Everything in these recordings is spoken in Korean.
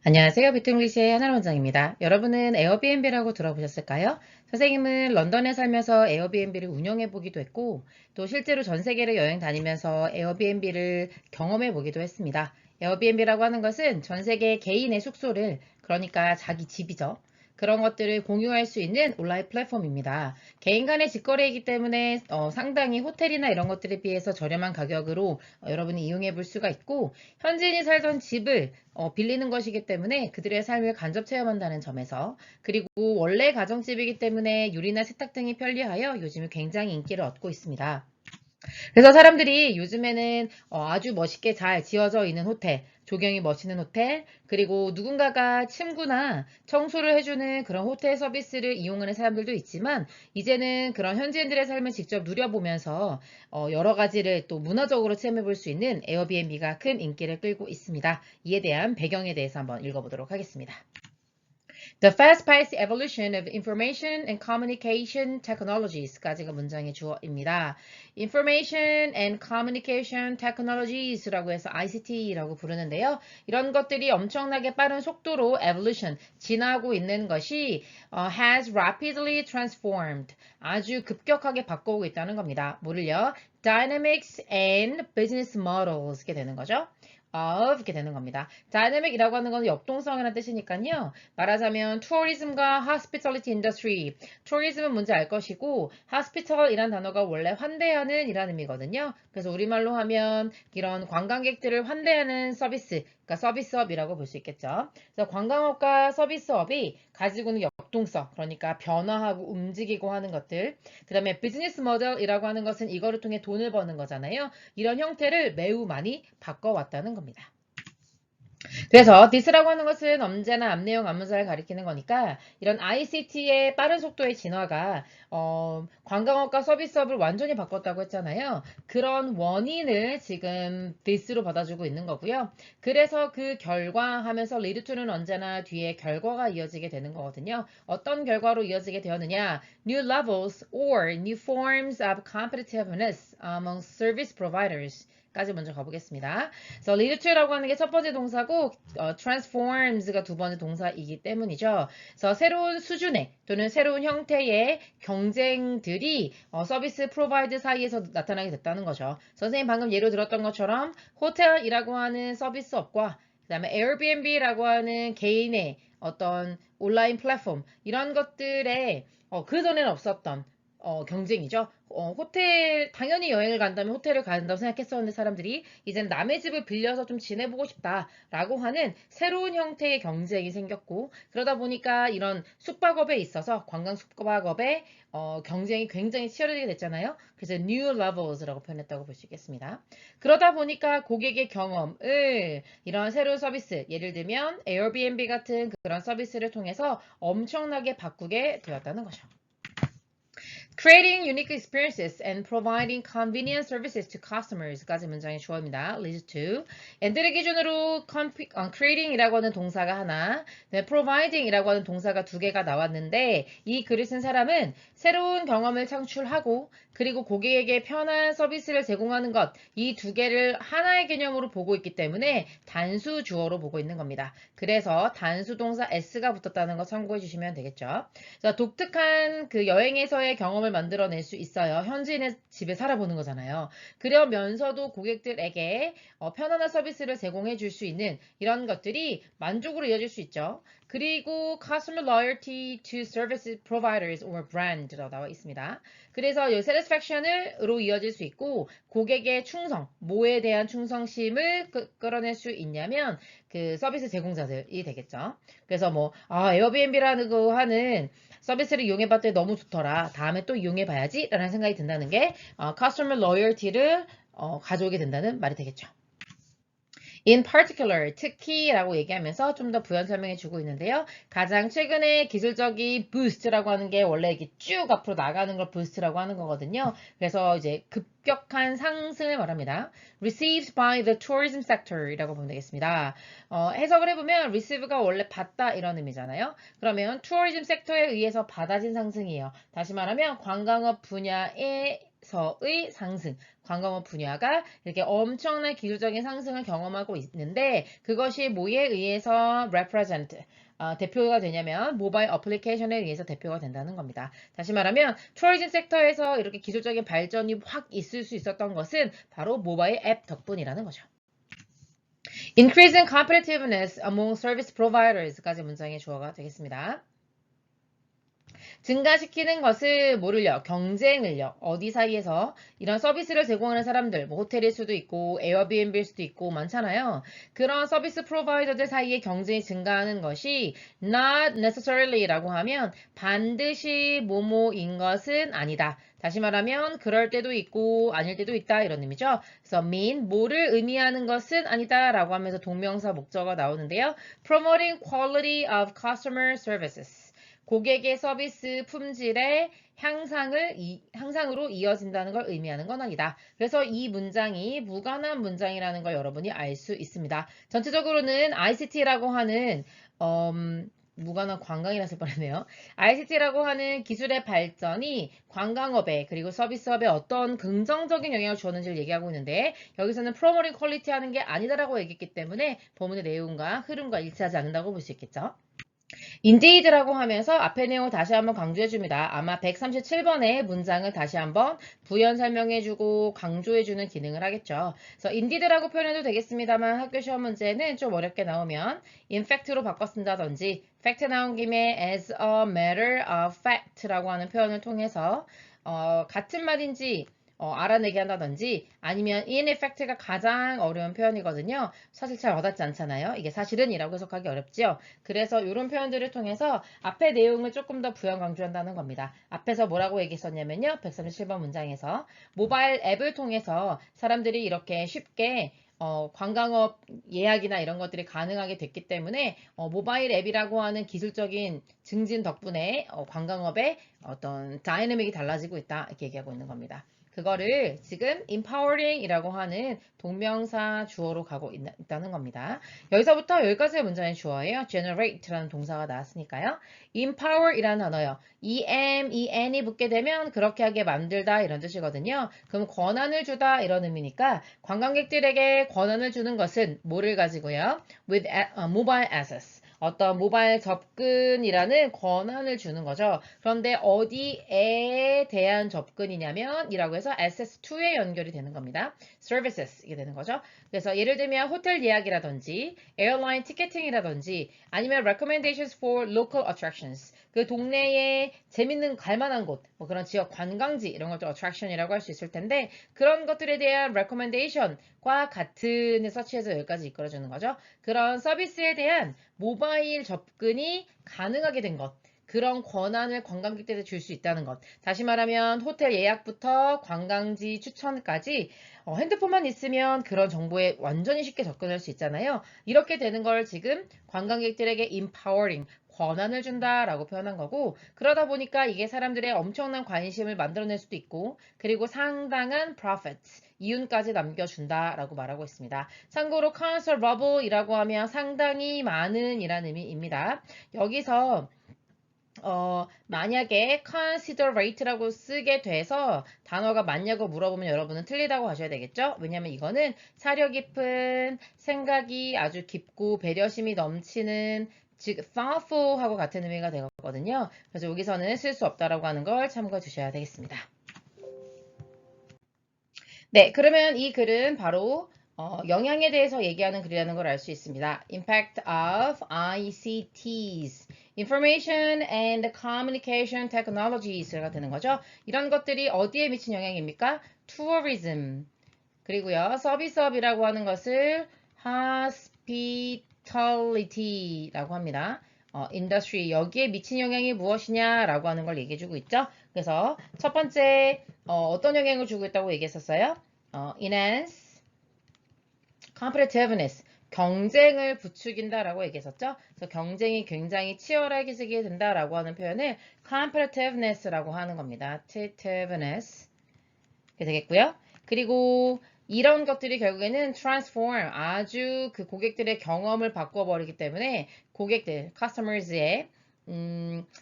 안녕하세요. 비트잉글리시의 하나로 원장입니다. 여러분은 에어비앤비라고 들어보셨을까요? 선생님은 런던에 살면서 에어비앤비를 운영해 보기도 했고, 또 실제로 전 세계를 여행 다니면서 에어비앤비를 경험해 보기도 했습니다. 에어비앤비라고 하는 것은 전 세계 개인의 숙소를, 그러니까 자기 집이죠. 그런 것들을 공유할 수 있는 온라인 플랫폼입니다. 개인 간의 직거래이기 때문에 상당히 호텔이나 이런 것들에 비해서 저렴한 가격으로 여러분이 이용해 볼 수가 있고, 현지인이 살던 집을 빌리는 것이기 때문에 그들의 삶을 간접 체험한다는 점에서, 그리고 원래 가정집이기 때문에 유리나 세탁 등이 편리하여 요즘 굉장히 인기를 얻고 있습니다. 그래서 사람들이 요즘에는 아주 멋있게 잘 지어져 있는 호텔, 조경이 멋있는 호텔, 그리고 누군가가 침구나 청소를 해주는 그런 호텔 서비스를 이용하는 사람들도 있지만, 이제는 그런 현지인들의 삶을 직접 누려보면서 여러 가지를 또 문화적으로 체험해 볼 수 있는 에어비앤비가 큰 인기를 끌고 있습니다. 이에 대한 배경에 대해서 한번 읽어보도록 하겠습니다. The fast-paced evolution of information and communication technologies까지가 문장의 주어입니다. Information and Communication Technologies라고 해서 ICT라고 부르는데요. 이런 것들이 엄청나게 빠른 속도로 evolution, 진화하고 있는 것이 has rapidly transformed, 아주 급격하게 바꿔오고 있다는 겁니다. 뭐를요? Dynamics and business models 게 되는 거죠. of 이렇게 되는 겁니다. dynamic이라고 하는 건 역동성이라는 뜻이니까요. 말하자면 tourism과 hospitality industry, tourism은 뭔지 알 것이고 hospital이란 단어가 원래 환대하는 이라는 의미거든요. 그래서 우리말로 하면 이런 관광객들을 환대하는 서비스, 그러니까 서비스업이라고 볼 수 있겠죠. 그래서 관광업과 서비스업이 가지고 있는 역동성, 그러니까 변화하고 움직이고 하는 것들. 그 다음에 비즈니스 모델이라고 하는 것은 이거를 통해 돈을 버는 거잖아요. 이런 형태를 매우 많이 바꿔왔다는 겁니다. 그래서 this라고 하는 것은 언제나 앞내용 앞문서를 가리키는 거니까 이런 ICT의 빠른 속도의 진화가 관광업과 서비스업을 완전히 바꿨다고 했잖아요. 그런 원인을 지금 this로 받아주고 있는 거고요. 그래서 그 결과 하면서 lead to는 언제나 뒤에 결과가 이어지게 되는 거거든요. 어떤 결과로 이어지게 되었느냐? New levels or new forms of competitiveness among service providers 까지 먼저 가보겠습니다. 그래서 lead to라고 하는 게 첫 번째 동사고 transforms가 두 번째 동사이기 때문이죠. 그래서 새로운 수준의 또는 새로운 형태의 경쟁들이 서비스 프로바이드 사이에서 나타나게 됐다는 거죠. 선생님 방금 예로 들었던 것처럼 호텔이라고 하는 서비스업과 그 다음에 에어비앤비라고 하는 개인의 어떤 온라인 플랫폼 이런 것들에 그전에는 없었던 경쟁이죠. 호텔, 당연히 여행을 간다면 호텔을 간다고 생각했었는데 사람들이 이제는 남의 집을 빌려서 좀 지내보고 싶다라고 하는 새로운 형태의 경쟁이 생겼고, 그러다 보니까 이런 숙박업에 있어서 관광 숙박업의 경쟁이 굉장히 치열해지게 됐잖아요. 그래서 new levels라고 표현했다고 볼 수 있겠습니다. 그러다 보니까 고객의 경험을 이런 새로운 서비스, 예를 들면 에어비앤비 같은 그런 서비스를 통해서 엄청나게 바꾸게 되었다는 거죠. Creating unique experiences and providing convenient services to customers까지 문장의 주어입니다. leads to. 얘들의 기준으로 creating이라고 하는 동사가 하나, 네, providing이라고 하는 동사가 두 개가 나왔는데 이 글을 쓴 사람은 새로운 경험을 창출하고 그리고 고객에게 편한 서비스를 제공하는 것, 이 두 개를 하나의 개념으로 보고 있기 때문에 단수 주어로 보고 있는 겁니다. 그래서 단수 동사 s가 붙었다는 거 참고해 주시면 되겠죠. 자, 독특한 그 여행에서의 경험을 만들어낼 수 있어요. 현지인의 집에 살아보는 거잖아요. 그러면서도 고객들에게 편안한 서비스를 제공해 줄 수 있는 이런 것들이 만족으로 이어질 수 있죠. 그리고 customer loyalty to service providers or brand라고 나와 있습니다. 그래서 이 satisfaction으로 이어질 수 있고 고객의 충성, 뭐에 대한 충성심을 끌어낼 수 있냐면 그 서비스 제공자들이 되겠죠. 그래서 뭐 에어비앤비라는 거 하는 서비스를 이용해봤더니 너무 좋더라. 다음에 또 이용해봐야지 라는 생각이 든다는 게 customer loyalty를 가져오게 된다는 말이 되겠죠. In particular, 특히라고 얘기하면서 좀 더 부연 설명해 주고 있는데요. 가장 최근에 기술적인 boost라고 하는 게 원래 이렇게 쭉 앞으로 나가는 걸 boost라고 하는 거거든요. 그래서 이제 급격한 상승을 말합니다. Received by the tourism sector이라고 보면 되겠습니다. 해석을 해보면 receive가 원래 받다 이런 의미잖아요. 그러면 tourism 섹터에 의해서 받아진 상승이에요. 다시 말하면 관광업 분야의 서의 상승, 관광업 분야가 이렇게 엄청난 기술적인 상승을 경험하고 있는데 그것이 뭐에 의해서 represent, 대표가 되냐면 모바일 어플리케이션에 의해서 대표가 된다는 겁니다. 다시 말하면 투어리즘 섹터에서 이렇게 기술적인 발전이 확 있을 수 있었던 것은 바로 모바일 앱 덕분이라는 거죠. Increasing competitiveness among service providers까지 문장의 주어가 되겠습니다. 증가시키는 것을 뭐를요? 경쟁을요. 어디 사이에서 이런 서비스를 제공하는 사람들, 뭐 호텔일 수도 있고 에어비앤비일 수도 있고 많잖아요. 그런 서비스 프로바이더들 사이에 경쟁이 증가하는 것이 not necessary라고 하면 반드시 뭐뭐인 것은 아니다. 다시 말하면 그럴 때도 있고 아닐 때도 있다 이런 의미죠. 그래서 mean 뭐를 의미하는 것은 아니다 라고 하면서 동명사 목적어가 나오는데요. Promoting quality of customer services. 고객의 서비스 품질의 향상으로 이어진다는 걸 의미하는 건 아니다. 그래서 이 문장이 무관한 문장이라는 걸 여러분이 알 수 있습니다. 전체적으로는 ICT라고 하는 무관한 관광이라 쓸 뻔했네요. ICT라고 하는 기술의 발전이 관광업에 그리고 서비스업에 어떤 긍정적인 영향을 주었는지를 얘기하고 있는데 여기서는 프로모팅 퀄리티 하는 게 아니다라고 얘기했기 때문에 본문의 내용과 흐름과 일치하지 않는다고 볼 수 있겠죠. Indeed라고 하면서 앞에 내용을 다시 한번 강조해줍니다. 아마 137번의 문장을 다시 한번 부연 설명해주고 강조해주는 기능을 하겠죠. 그래서 Indeed라고 표현해도 되겠습니다만 학교 시험 문제는 좀 어렵게 나오면 in fact로 바꿔 쓴다든지 fact 나온 김에 as a matter of fact라고 하는 표현을 통해서 같은 말인지 알아내게 한다든지 아니면 in effect가 가장 어려운 표현이거든요. 사실 잘 와닿지 않잖아요. 이게 사실은 이라고 해석하기 어렵지요. 그래서 이런 표현들을 통해서 앞에 내용을 조금 더 부연 강조한다는 겁니다. 앞에서 뭐라고 얘기했었냐면요. 137번 문장에서 모바일 앱을 통해서 사람들이 이렇게 쉽게 관광업 예약이나 이런 것들이 가능하게 됐기 때문에 모바일 앱이라고 하는 기술적인 증진 덕분에 관광업의 어떤 다이내믹이 달라지고 있다 이렇게 얘기하고 있는 겁니다. 그거를 지금 empowering이라고 하는 동명사 주어로 가고 있다는 겁니다. 여기서부터 여기까지의 문장의 주어예요. generate라는 동사가 나왔으니까요. empower이라는 단어요. em이 붙게 되면 그렇게 하게 만들다 이런 뜻이거든요. 그럼 권한을 주다 이런 의미니까 관광객들에게 권한을 주는 것은 뭐를 가지고요? with mobile access. 어떤 모바일 접근이라는 권한을 주는 거죠. 그런데 어디에 대한 접근이냐면 이라고 해서 SS2에 연결이 되는 겁니다. Services 이게 되는 거죠. 그래서 예를 들면 호텔 예약이라든지 에어라인 티켓팅이라든지 아니면 recommendations for local attractions 그 동네에 재밌는 갈만한 곳, 뭐 그런 지역 관광지 이런 것도 attraction이라고 할 수 있을 텐데 그런 것들에 대한 recommendation과 같은 서치에서 여기까지 이끌어주는 거죠. 그런 서비스에 대한 모바일 접근이 가능하게 된 것. 그런 권한을 관광객들에게 줄 수 있다는 것. 다시 말하면 호텔 예약부터 관광지 추천까지 핸드폰만 있으면 그런 정보에 완전히 쉽게 접근할 수 있잖아요. 이렇게 되는 걸 지금 관광객들에게 empowering, 권한을 준다라고 표현한 거고 그러다 보니까 이게 사람들의 엄청난 관심을 만들어낼 수도 있고 그리고 상당한 profits, 이윤까지 남겨준다라고 말하고 있습니다. 참고로 considerable이라고 하면 상당히 많은 이라는 의미입니다. 여기서 만약에 considerate라고 쓰게 돼서 단어가 맞냐고 물어보면 여러분은 틀리다고 하셔야 되겠죠? 왜냐면 이거는 사려 깊은 생각이 아주 깊고 배려심이 넘치는 즉 thoughtful하고 같은 의미가 되거든요. 그래서 여기서는 쓸 수 없다라고 하는 걸 참고해 주셔야 되겠습니다. 네, 그러면 이 글은 바로 영향에 대해서 얘기하는 글이라는 걸 알 수 있습니다. Impact of ICTs, Information and Communication Technologies가 되는 거죠. 이런 것들이 어디에 미친 영향입니까? Tourism, 그리고요, 서비스업이라고 하는 것을 hospitality라고 합니다. 인더스트리, 여기에 미친 영향이 무엇이냐라고 하는 걸 얘기해주고 있죠. 그래서 첫 번째 어떤 영향을 주고 있다고 얘기했었어요? enhance competitiveness, 경쟁을 부추긴다라고 얘기했었죠. 그래서 경쟁이 굉장히 치열하게 되게 된다라고 하는 표현을 competitiveness라고 하는 겁니다. competitiveness 이렇게 되겠고요. 그리고 이런 것들이 결국에는 transform, 아주 그 고객들의 경험을 바꿔버리기 때문에 고객들, customers의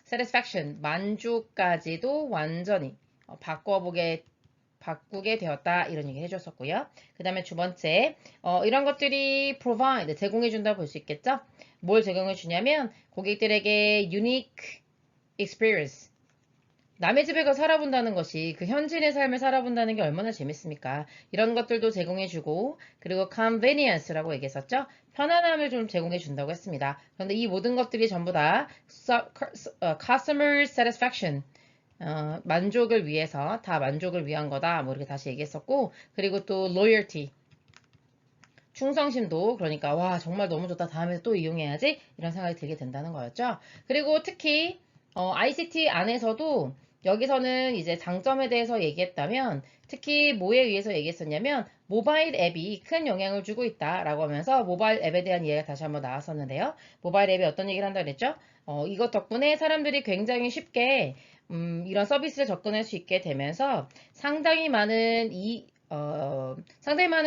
satisfaction, 만족까지도 완전히 바꿔보게 바꾸게 되었다. 이런 얘기 해줬었고요. 그 다음에 두 번째, 이런 것들이 provide, 제공해준다고 볼 수 있겠죠? 뭘 제공해주냐면 고객들에게 unique experience, 남의 집에 가 살아본다는 것이 그 현지인의 삶을 살아본다는 게 얼마나 재밌습니까? 이런 것들도 제공해주고, 그리고 convenience라고 얘기했었죠? 편안함을 좀 제공해준다고 했습니다. 그런데 이 모든 것들이 전부 다 customer satisfaction, 만족을 위해서, 다 만족을 위한 거다. 뭐 이렇게 다시 얘기했었고, 그리고 또 loyalty, 충성심도, 그러니까 와 정말 너무 좋다, 다음에 또 이용해야지, 이런 생각이 들게 된다는 거였죠. 그리고 특히 ICT 안에서도 여기서는 이제 장점에 대해서 얘기했다면, 특히 뭐에 의해서 얘기했었냐면 모바일 앱이 큰 영향을 주고 있다라고 하면서 모바일 앱에 대한 이야기가 다시 한번 나왔었는데요. 모바일 앱이 어떤 얘기를 한다 그랬죠? 이것 덕분에 사람들이 굉장히 쉽게 이런 서비스에 접근할 수 있게 되면서 상당히 많은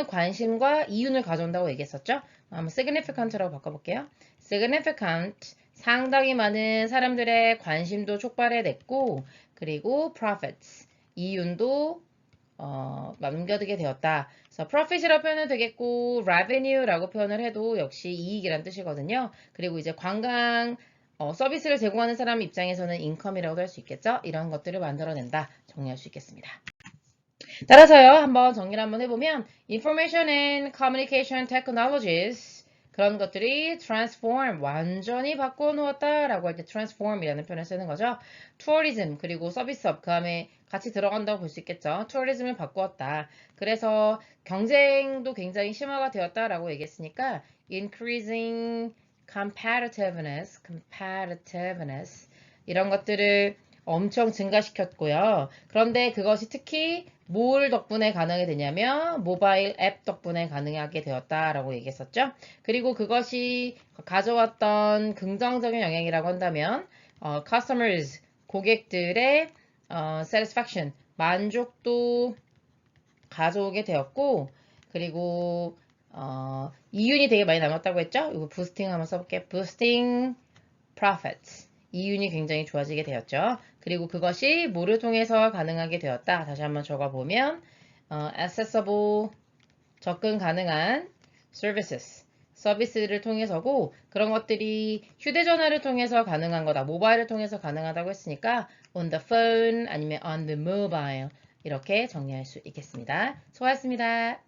관심과 이윤을 가져온다고 얘기했었죠. 한번 significant라고 바꿔볼게요. significant, 상당히 많은 사람들의 관심도 촉발해냈고, 그리고 profits, 이윤도 남겨두게 되었다. 그래서 profit이라고 표현은 되겠고, revenue라고 표현을 해도 역시 이익이란 뜻이거든요. 그리고 이제 관광 서비스를 제공하는 사람 입장에서는 인컴이라고도 할 수 있겠죠. 이런 것들을 만들어낸다. 정리할 수 있겠습니다. 따라서요, 한번 정리를 한번 해보면 Information and Communication Technologies, 그런 것들이 transform, 완전히 바꿔놓았다 라고 할 때 transform이라는 표현을 쓰는 거죠. tourism, 그리고 서비스업, 그 다음에 같이 들어간다고 볼 수 있겠죠. tourism을 바꾸었다. 그래서 경쟁도 굉장히 심화가 되었다라고 얘기했으니까 increasing competitiveness 이런 것들을 엄청 증가시켰고요. 그런데 그것이 특히 뭘 덕분에 가능하게 되냐면 모바일 앱 덕분에 가능하게 되었다라고 얘기했었죠. 그리고 그것이 가져왔던 긍정적인 영향이라고 한다면 customers, 고객들의 satisfaction, 만족도 가져오게 되었고, 그리고 이윤이 되게 많이 남았다고 했죠. 이거 부스팅 한번 써볼게요. boosting profits, 이윤이 굉장히 좋아지게 되었죠. 그리고 그것이 뭐를 통해서 가능하게 되었다. 다시 한번 적어보면 accessible, 접근 가능한 services, 서비스를 통해서고, 그런 것들이 휴대전화를 통해서 가능한 거다. 모바일을 통해서 가능하다고 했으니까 on the phone 아니면 on the mobile, 이렇게 정리할 수 있겠습니다. 수고하셨습니다.